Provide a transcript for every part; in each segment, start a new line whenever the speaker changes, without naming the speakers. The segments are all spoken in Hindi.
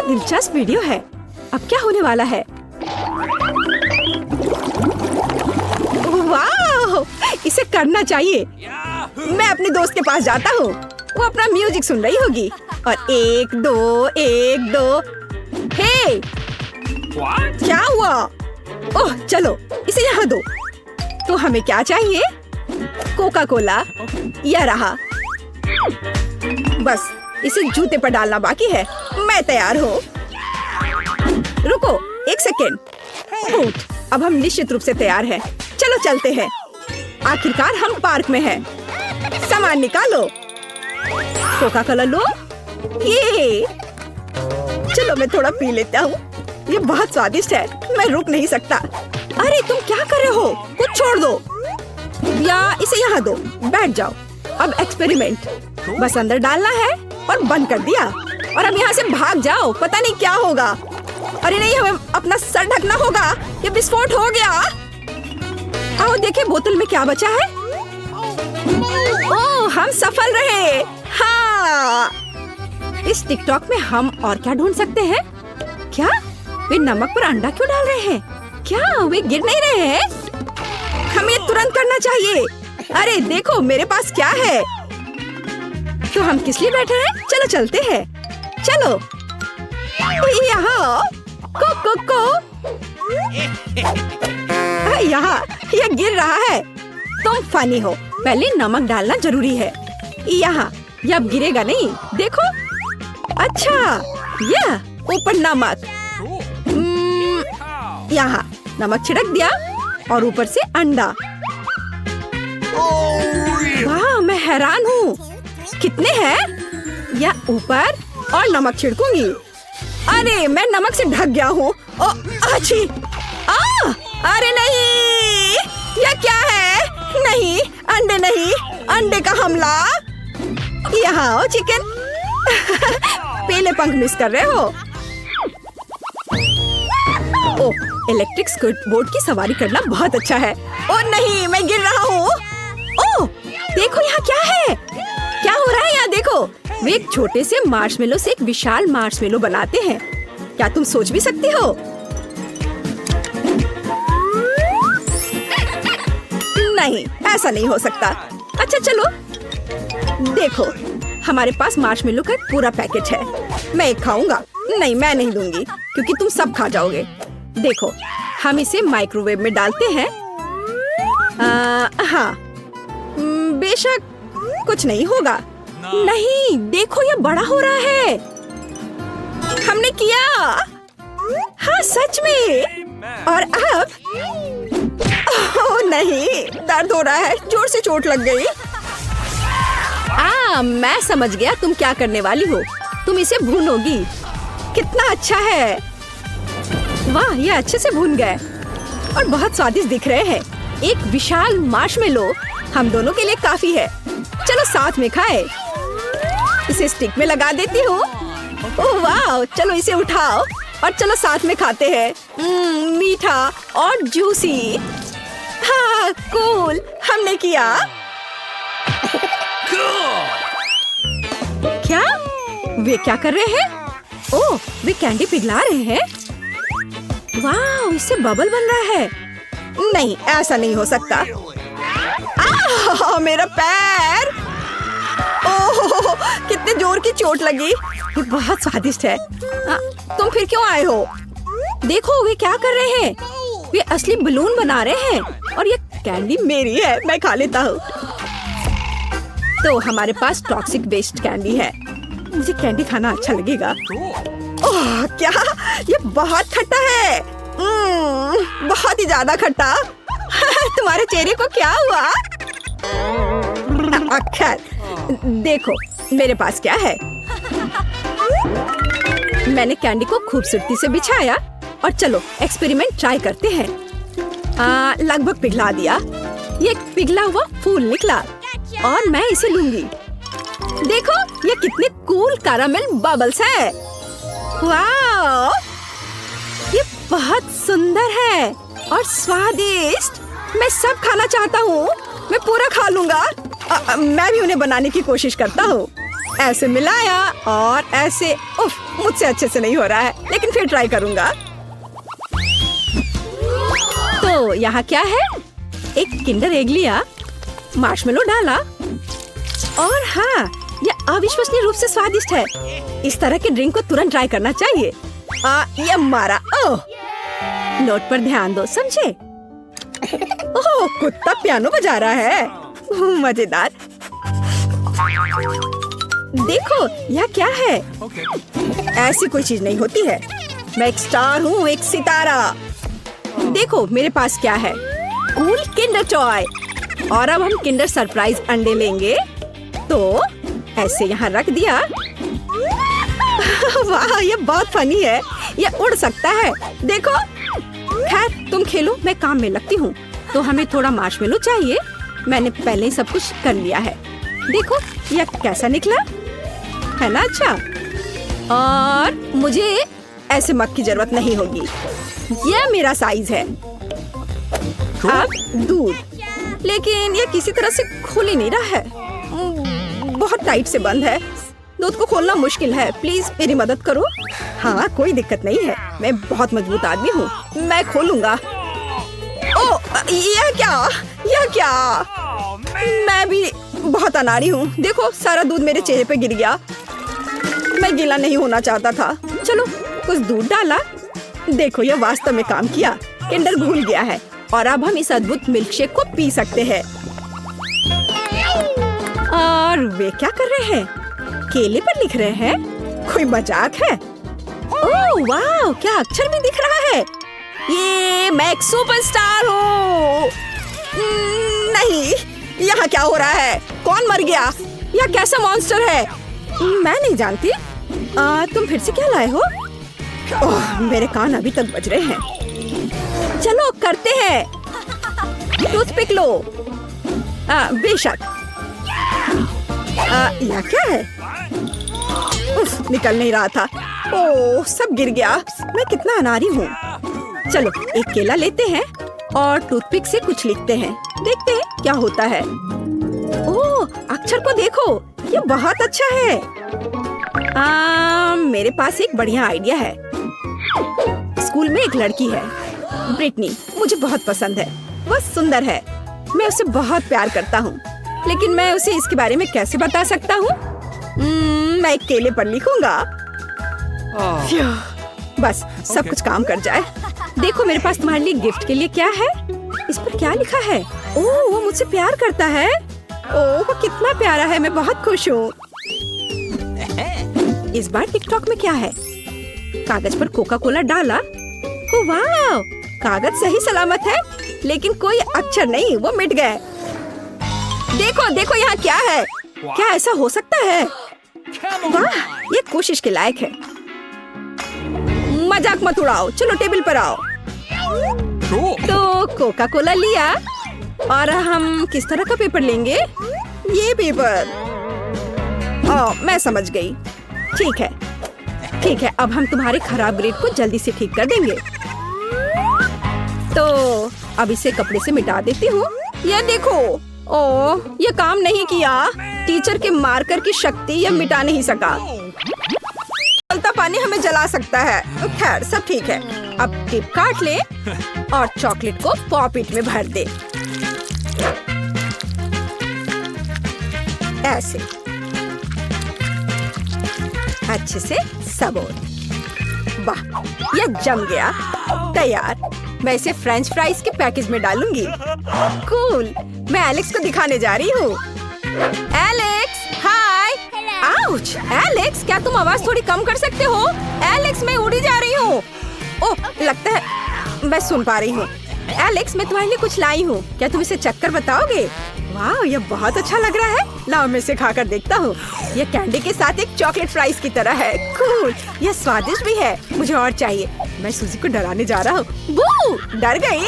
दिलचस्प वीडियो है। अब क्या होने वाला है? वाह, इसे करना चाहिए। मैं अपने दोस्त के पास जाता हूँ। वो अपना म्यूजिक सुन रही होगी। और 1 2 1 2। हे, क्या हुआ? ओह, चलो इसे यहाँ दो। तो हमें क्या चाहिए? Coca Cola. यह रहा। बस इसे जूते पर डालना बाकी है। मैं तैयार हूँ। रुको 1 सेकेंड। अब हम निश्चित रूप से तैयार हैं। चलो चलते हैं। आखिरकार हम पार्क में हैं। सामान निकालो। कोका कोला लो। ये चलो मैं थोड़ा पी लेता हूँ। ये बहुत स्वादिष्ट है। मैं रुक नहीं सकता। अरे तुम क्या कर रहे हो? कुछ छोड़ दो या इसे यहाँ दो। बैठ जाओ। अब एक्सपेरिमेंट। बस अंदर डालना है और बंद कर दिया। और अब यहाँ से भाग जाओ। पता नहीं क्या होगा। अरे नहीं, हमें अपना सर ढकना होगा। ये विस्फोट हो गया। आओ देखें बोतल में क्या बचा है। ओह, हम सफल रहे। हाँ, इस टिकटॉक में हम और क्या ढूंढ सकते हैं? क्या वे नमक पर अंडा क्यों डाल रहे हैं? क्या वे गिर नहीं रहे हैं? हमें तुरंत करना चाहिए। अरे देखो मेरे पास क्या है। तो हम किस लिए बैठे हैं? चलो चलते हैं। चलो यहाँ यहाँ ये गिर रहा है। तुम फनी हो। पहले नमक डालना जरूरी है। यहाँ ये अब गिरेगा नहीं। देखो। अच्छा, यह ऊपर नमक। यहाँ नमक छिड़क दिया और ऊपर से अंडा। वाह, मैं हैरान हूँ। कितने हैं? या ऊपर और नमक छिड़कूंगी। अरे मैं नमक से ढक गया हूँ। अच्छी। अरे नहीं, यह क्या है? नहीं, अंडे नहीं। अंडे का हमला। यहाँ आओ चिकन। पीले पंख मिस कर रहे हो। ओह, इलेक्ट्रिक स्कूट बोर्ड की सवारी करना बहुत अच्छा है। ओह नहीं, मैं गिर रहा हूँ। ओह, देखो यहाँ क्या है। क्या हो रहा है यहाँ देखो। वे एक छोटे से मार्शमेलो से एक विशाल मार्शमेलो बनाते हैं। क्या तुम सोच भी सकती हो? नहीं, ऐसा नहीं हो सकता। अच्छा चलो देखो, हमारे पास मार्शमेलो का एक पूरा पैकेट है। मैं एक खाऊंगा। नहीं, मैं नहीं दूंगी क्योंकि तुम सब खा जाओगे। देखो, हम इसे माइक्रोवेव में डालते हैं। हाँ, बेशक कुछ नहीं होगा। नहीं, देखो ये बड़ा हो रहा है। हमने किया। हाँ सच में। और अब ओह नहीं, दर्द हो रहा है। जोर से चोट लग गई। मैं समझ गया तुम क्या करने वाली हो। तुम इसे भूनोगी। कितना अच्छा है। वाह, ये अच्छे से भून गए और बहुत स्वादिष्ट दिख रहे हैं। एक विशाल मार्शमेलो हम दोनों के लिए काफी है। चलो साथ में खाएं। इसे स्टिक में लगा देती हूँ। ओह वाह, चलो इसे उठाओ और चलो साथ में खाते हैं। मीठा और जूसी। हाँ कूल, हमने किया। क्या वे क्या कर रहे हैं? ओह, वे कैंडी पिघला रहे हैं। वाह, इससे बबल बन रहा है। नहीं, ऐसा नहीं हो सकता। मेरा पैर। ओह, कितने जोर की चोट लगी। ये बहुत स्वादिष्ट है। तुम फिर क्यों आए हो? देखो वे क्या कर रहे हैं। वे असली बलून बना रहे हैं और ये कैंडी मेरी है। मैं खा लेता हूँ। तो हमारे पास टॉक्सिक वेस्ट कैंडी है। मुझे कैंडी खाना अच्छा लगेगा। ओह क्या, ये बहुत खट्टा है। बहुत ही ज्यादा खट्टा। तुम्हारे चेहरे को क्या हुआ? खैर, देखो मेरे पास क्या है। मैंने कैंडी को खूबसूरती से बिछाया और चलो एक्सपेरिमेंट ट्राई करते हैं। लगभग पिघला दिया। ये पिघला हुआ फूल निकला और मैं इसे लूंगी। देखो ये कितने कूल कैरामेल बबल्स है। वाह, ये बहुत सुंदर है और स्वादिष्ट। मैं सब खाना चाहता हूँ। मैं पूरा खा लूंगा। मैं भी उन्हें बनाने की कोशिश करता हूँ। ऐसे मिलाया और ऐसे। उफ, मुझसे अच्छे से नहीं हो रहा है, लेकिन फिर ट्राई करूंगा। तो यहाँ क्या है? एक किंडर एग लिया, मार्शमेलो डाला और हाँ, यह अविश्वसनीय रूप से स्वादिष्ट है। इस तरह के ड्रिंक को तुरंत ट्राई करना चाहिए। ये मारा। ओह, नोट पर ध्यान दो, समझे? ओह, कुत्ता पियानो बजा रहा है, मजेदार। देखो, यह क्या है? ऐसी कोई चीज नहीं होती है। मैं एक स्टार हूँ, एक सितारा। देखो मेरे पास क्या है, कूल किंडर टॉय। और अब हम किंडर सरप्राइज अंडे लेंगे। तो ऐसे यहाँ रख दिया। वाह, ये बहुत फनी है। ये उड़ सकता है, देखो। खैर तुम खेलो, मैं काम में लगती हूँ। तो हमें थोड़ा मार्शमेलो चाहिए। मैंने पहले ही सब कुछ कर लिया है। देखो यह कैसा निकला है ना? अच्छा, और मुझे ऐसे मग की जरूरत नहीं होगी। यह मेरा साइज है। अब दूध, लेकिन यह किसी तरह से खुल ही नहीं रहा है। बहुत टाइट से बंद है। दूध को खोलना मुश्किल है। प्लीज मेरी मदद करो। हाँ, कोई दिक्कत नहीं है, मैं बहुत मजबूत आदमी हूँ। मैं खोलूंगा। ओह, यह क्या? यह क्या? मैं भी बहुत अनाड़ी हूँ। देखो, सारा दूध मेरे चेहरे पे गिर गया। मैं गीला नहीं होना चाहता था। चलो, कुछ दूध डाला। देखो, यह वास्तव में काम किया। किंडर घुल गया है और अब हम इस अद्भुत मिल्कशेक को पी सकते हैं। और वे क्या कर रहे हैं? केले पर लिख रहे हैं? कोई मजाक है? ओह वाह, क्या अक्षर भी दिख रहा है। ये मैं एक सुपरस्टार हूँ। नहीं, यहाँ क्या हो रहा है? कौन मर गया? यह कैसा मॉन्स्टर है? मैं नहीं जानती। तुम फिर से क्या लाए हो? ओह, मेरे कान अभी तक बज रहे हैं। चलो करते हैं। टूथपिक लो। बेशक। यह क्या है? उफ, निकल नहीं रहा था। ओह, सब गिर गया। मैं कितना अनाड़ी हूँ। चलो एक केला लेते हैं और टूथपिक से कुछ लिखते हैं। देखते हैं क्या होता है। ओह, अक्षर को देखो, ये बहुत अच्छा है। मेरे पास एक बढ़िया आइडिया है। स्कूल में एक लड़की है, ब्रिटनी। मुझे बहुत पसंद है। वह सुंदर है। मैं उसे बहुत प्यार करता हूँ, लेकिन मैं उसे इसके बारे में कैसे बता सकता हूँ? मैं एक केले पर लिखूंगा। बस सब कुछ काम कर जाए। देखो मेरे पास तुम्हारे लिए गिफ्ट के लिए क्या है। इस पर क्या लिखा है? ओह, वो मुझसे प्यार करता है। ओह, वो कितना प्यारा है। मैं बहुत खुश हूँ। इस बार टिकटॉक में क्या है? कागज पर कोका कोला डाला। ओह वाह, कागज सही सलामत है, लेकिन कोई अक्षर नहीं, वो मिट गए। देखो देखो, यहाँ क्या है? क्या ऐसा हो सकता है? वाह, ये कोशिश के लायक है। मजाक मत उड़ाओ, चलो टेबल पर आओ। तो कोका कोला लिया और हम किस तरह का पेपर लेंगे? ये पेपर। ओह, मैं समझ गई। ठीक है, ठीक है। अब हम तुम्हारे खराब ग्रेड को जल्दी से ठीक कर देंगे। तो अब इसे कपड़े से मिटा देती हूँ। ये देखो। ओह, ये काम नहीं किया। टीचर के मार्कर की शक्ति यह मिटा नहीं सका। जलता पानी हमें जला सकता है। खैर सब ठीक है। अब टिप काट ले और चॉकलेट को पॉपिट में भर दे। ऐसे अच्छे से सबोर। वाह, यह जम गया। तैयार। मैं इसे फ्रेंच फ्राइज के पैकेज में डालूंगी। कूल। मैं एलेक्स को दिखाने जा रही हूँ। एलेक्स, हाय। आउच, एलेक्स, क्या तुम आवाज थोड़ी कम कर सकते हो? एलेक्स, मैं उड़ी जा रही हूँ। ओह, लगता है मैं सुन पा रही हूँ। एलेक्स, मैं तुम्हारे लिए कुछ लाई हूँ। क्या तुम इसे चखकर बताओगे? वाह, यह बहुत अच्छा लग रहा है। लाओ मैं इसे खाकर देखता हूँ। यह कैंडी के साथ एक चॉकलेट फ्राइज की तरह है। कूल, यह स्वादिष्ट भी है। मुझे और चाहिए। मैं सूजी को डराने जा रहा हूँ। बू, डर गई।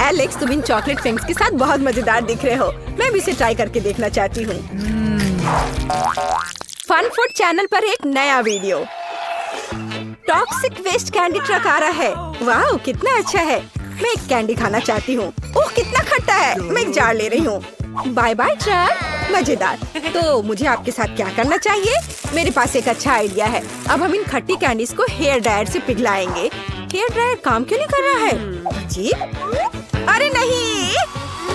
एलेक्स, तुम इन चॉकलेट थिंग्स के साथ बहुत मजेदार दिख रहे हो। मैं भी इसे ट्राई करके देखना चाहती हूँ। फन फूड चैनल पर एक नया video. Toxic waste candy truck आ रहा है। वाह, कितना अच्छा है। मैं एक कैंडी खाना चाहती हूँ। ओह, कितना खट्टा है। मैं एक जार ले रही हूँ। Bye bye truck. मजेदार। तो मुझे आपके साथ क्या करना चाहिए? मेरे पास एक अच्छा आइडिया है। अब हम इन खट्टी कैंडीज को हेयर ड्रायर से पिघलाएंगे। हेयर ड्रायर काम क्यों नहीं कर रहा है? जी? अरे नहीं!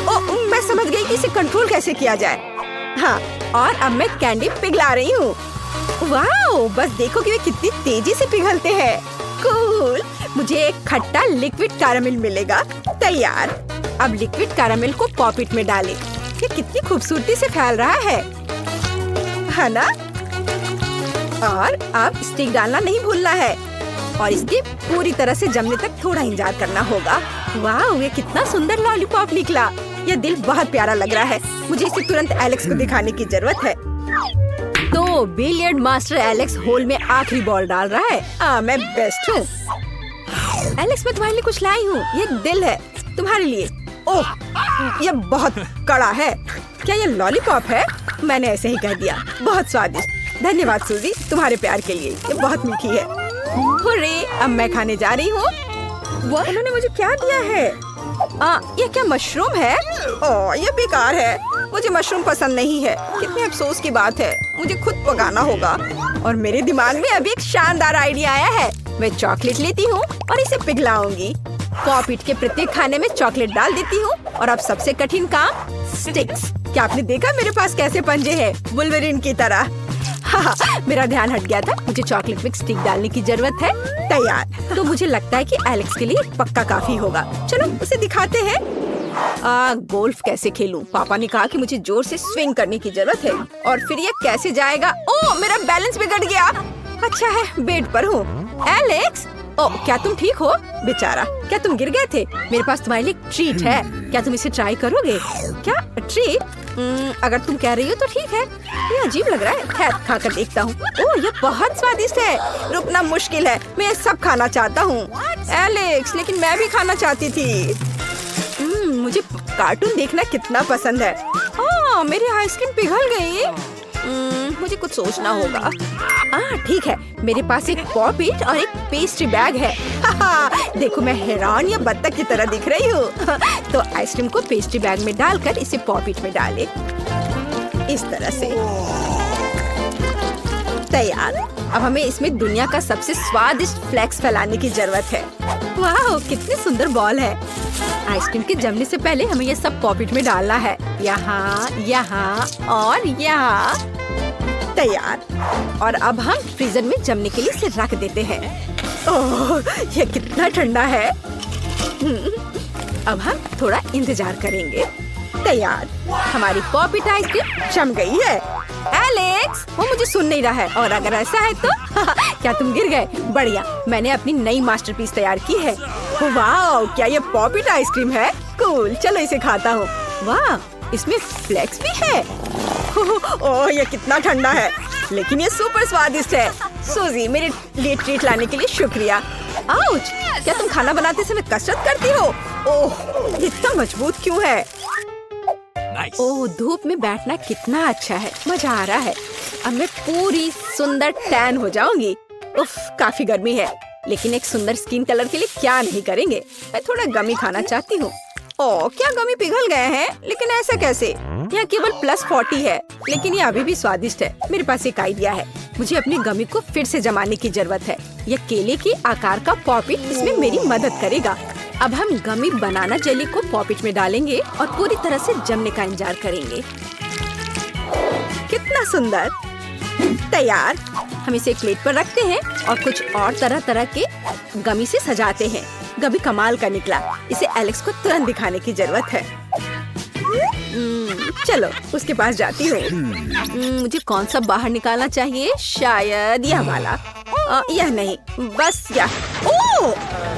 ओ, मैं समझ गई कि इसे कंट्रोल कैसे किया जाए। हाँ, और अब मैं कैंडी पिघला रही हूँ। वाओ! बस देखो कि वे कितनी तेजी से पिघलते हैं। कूल! मुझे एक खट्टा लिक्विड कैरामेल मिलेगा। तैयार। अब लिक्विड कैरामेल को पॉपिट में डालें। ये कितनी खूबसूरती से फैल रहा है ना? और अब स्टिक डालना नहीं भूलना है और इसके पूरी तरह से जमने तक थोड़ा इंतजार करना होगा। वाह, ये कितना सुंदर लॉलीपॉप निकला। यह दिल बहुत प्यारा लग रहा है। मुझे इसे तुरंत एलेक्स को दिखाने की जरूरत है। तो बिलियर्ड मास्टर एलेक्स होल में आखिरी बॉल डाल रहा है। मैं बेस्ट हूँ। एलेक्स, मैं तुम्हारे लिए कुछ लाई हूँ। ये दिल है तुम्हारे लिए। ओह, ये बहुत कड़ा है। क्या ये लॉलीपॉप है? मैंने ऐसे ही कह दिया। बहुत स्वादिष्ट। धन्यवाद सूजी, तुम्हारे प्यार के लिए। ये बहुत मीठी है। हुर्रे, अब मैं खाने जा रही हूँ। वो उन्होंने मुझे क्या दिया है? ये क्या मशरूम है? ओह, ये बेकार है। मुझे मशरूम पसंद नहीं है। कितने अफसोस की बात है। मुझे खुद पकाना होगा। और मेरे दिमाग में अभी एक शानदार आइडिया आया है। मैं चॉकलेट लेती हूँ और इसे पिघलाऊंगी। पॉपिट के प्रत्येक खाने में चॉकलेट डाल देती हूँ। और अब सबसे कठिन काम, स्टिक्स। क्या आपने देखा मेरे पास कैसे पंजे हैं? वुल्वरीन की तरह। हाँ, मेरा ध्यान हट गया था। मुझे चॉकलेट में स्टिक डालने की जरूरत है। तैयार। तो मुझे लगता है कि एलेक्स के लिए पक्का काफी होगा। चलो उसे दिखाते हैं। गोल्फ कैसे खेलूं? पापा ने कहा कि मुझे जोर से स्विंग करने की जरूरत है। और फिर ये कैसे जाएगा? ओह, मेरा बैलेंस बिगड़ गया। अच्छा है, बेड पर हूँ। एलेक्स, ओह, क्या तुम ठीक हो? बेचारा, क्या तुम गिर गए थे? मेरे पास तुम्हारे लिए ट्रीट है। क्या तुम इसे ट्राई करोगे? क्या ट्रीट? अगर तुम कह रही हो तो ठीक है। ये अजीब लग रहा है। खैर, खाकर देखता हूँ। ओह, ये बहुत स्वादिष्ट है। रुकना मुश्किल है। मैं सब खाना चाहता हूँ। एलेक्स, लेकिन मैं भी खाना चाहती थी। मुझे कार्टून देखना कितना पसंद है। मेरी आइसक्रीम पिघल गई। मुझे कुछ सोचना होगा। ठीक है, मेरे पास एक पॉपिट और एक पेस्ट्री बैग है। देखो, मैं हैरान या बत्तख की तरह दिख रही हूँ। तो आइसक्रीम को पेस्ट्री बैग में डालकर इसे पॉपिट में डालें। इस तरह से। तैयार। अब हमें इसमें दुनिया का सबसे स्वादिष्ट फ्लेक्स फैलाने की जरूरत है। वाह, कितने सुंदर बॉल है। आइसक्रीम के जमने से पहले हमें ये सब पॉपिट में डालना है। यहाँ, यहाँ और यहाँ। तैयार। और अब हम फ्रीजर में जमने के लिए इसे रख देते हैं। ओह, ये कितना ठंडा है। अब हम थोड़ा इंतजार करेंगे। तैयार। हमारी पॉपिट आइसक्रीम जम गई है। एलेक्स, वो मुझे सुन नहीं रहा है। और अगर ऐसा है तो क्या तुम गिर गए? बढ़िया, मैंने अपनी नई मास्टरपीस तैयार की है। वाह, क्या ये पॉपिट आइसक्रीम है? कूल, चलो इसे खाता हूँ। वाह, इसमें फ्लेक्स भी है। ओह, ये कितना ठंडा है, लेकिन ये सुपर स्वादिष्ट है। सूजी, मेरे लिए ट्रीट लाने के लिए शुक्रिया। आउच, क्या तुम खाना बनाते समय कसरत करती हो? ओह, इतना मजबूत क्यों है? ओह, धूप में बैठना कितना अच्छा है। मजा आ रहा है। अब मैं पूरी सुंदर टैन हो जाऊंगी। उफ, काफी गर्मी है, लेकिन एक सुंदर स्किन कलर के लिए क्या नहीं करेंगे। मैं थोड़ा गमी खाना चाहती हूँ। ओह, क्या गमी पिघल गए हैं? लेकिन ऐसा कैसे? यहाँ केवल +40 है, लेकिन ये अभी भी स्वादिष्ट है। मेरे पास एक आइडिया है। मुझे अपनी गमी को फिर से जमाने की जरूरत है। यह केले के आकार का पॉपिट इसमें मेरी मदद करेगा। अब हम गमी बनाना जेली को पॉपिट में डालेंगे और पूरी तरह से जमने का इंतजार करेंगे। कितना सुंदर। तैयार। हम इसे एक प्लेट पर रखते हैं और कुछ और तरह तरह के गमी से सजाते हैं। गमी कमाल का निकला। इसे एलेक्स को तुरंत दिखाने की जरूरत है। चलो उसके पास जाती हूँ। मुझे कौन सा बाहर निकालना चाहिए? शायद यह वाला। यह नहीं, बस यह। ओह,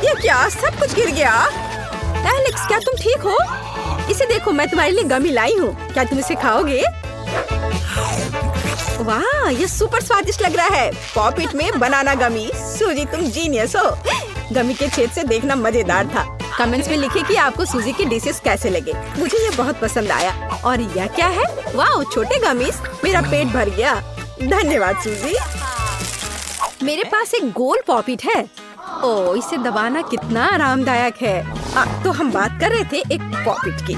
ये क्या? सब कुछ गिर गया। एलेक्स, क्या तुम ठीक हो? इसे देखो, मैं तुम्हारे लिए गमी लाई हूँ। क्या तुम इसे खाओगे? वाह, ये सुपर स्वादिष्ट लग रहा है। पॉपिट में बनाना गमी। सूजी, तुम जीनियस हो। गमी के छेद से देखना मजेदार था। कमेंट्स में लिखिए कि आपको सूजी के डिशेस कैसे लगे। मुझे ये बहुत पसंद आया। और यह क्या है? वाह, छोटे गमीज। मेरा पेट भर गया। धन्यवाद सूजी। मेरे पास एक गोल पॉपिट है। ओह, इसे दबाना कितना आरामदायक है। तो हम बात कर रहे थे एक पॉपिट की।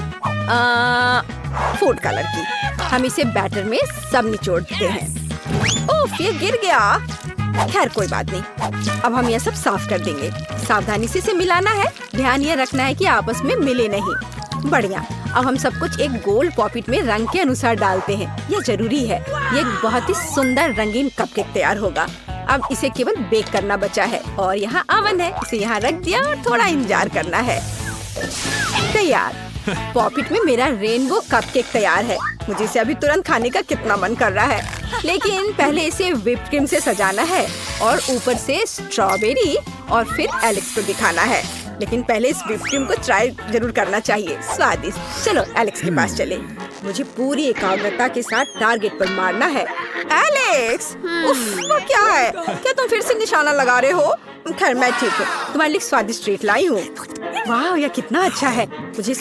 फूड कलर की। हम इसे बैटर में सब निचोड़ते हैं। ओफ, ये गिर गया। खैर कोई बात नहीं, अब हम यह सब साफ कर देंगे। सावधानी से इसे मिलाना है। ध्यान ये रखना है कि आपस में मिले नहीं। बढ़िया। अब हम सब कुछ एक गोल पॉकेट में रंग के अनुसार डालते हैं। यह जरूरी है। ये एक बहुत ही सुंदर रंगीन कपकेक तैयार होगा। अब इसे केवल बेक करना बचा है और यहाँ ओवन है। इसे यहाँ रख दिया और थोड़ा इंतजार करना है। तैयार। पॉकेट में मेरा रेनबो कपकेक तैयार है। मुझे इसे अभी तुरंत खाने का कितना मन कर रहा है, लेकिन पहले इसे व्हिप क्रीम से सजाना है और ऊपर से स्ट्रॉबेरी और फिर एलेक्स को दिखाना है। लेकिन पहले इस व्हिप क्रीम को ट्राई जरूर करना चाहिए। स्वादिष्ट। चलो एलेक्स के पास चले। मुझे पूरी एकाग्रता के साथ टारगेट पर मारना है। एलेक्स, उफ, वो क्या है? क्या तुम फिर से निशाना लगा रहे हो? खैर मैं ठीक हूँ। तुम्हारे लिए स्वादिष्ट ट्रीट लाई हूँ। वाह, यह कितना अच्छा है। मुझे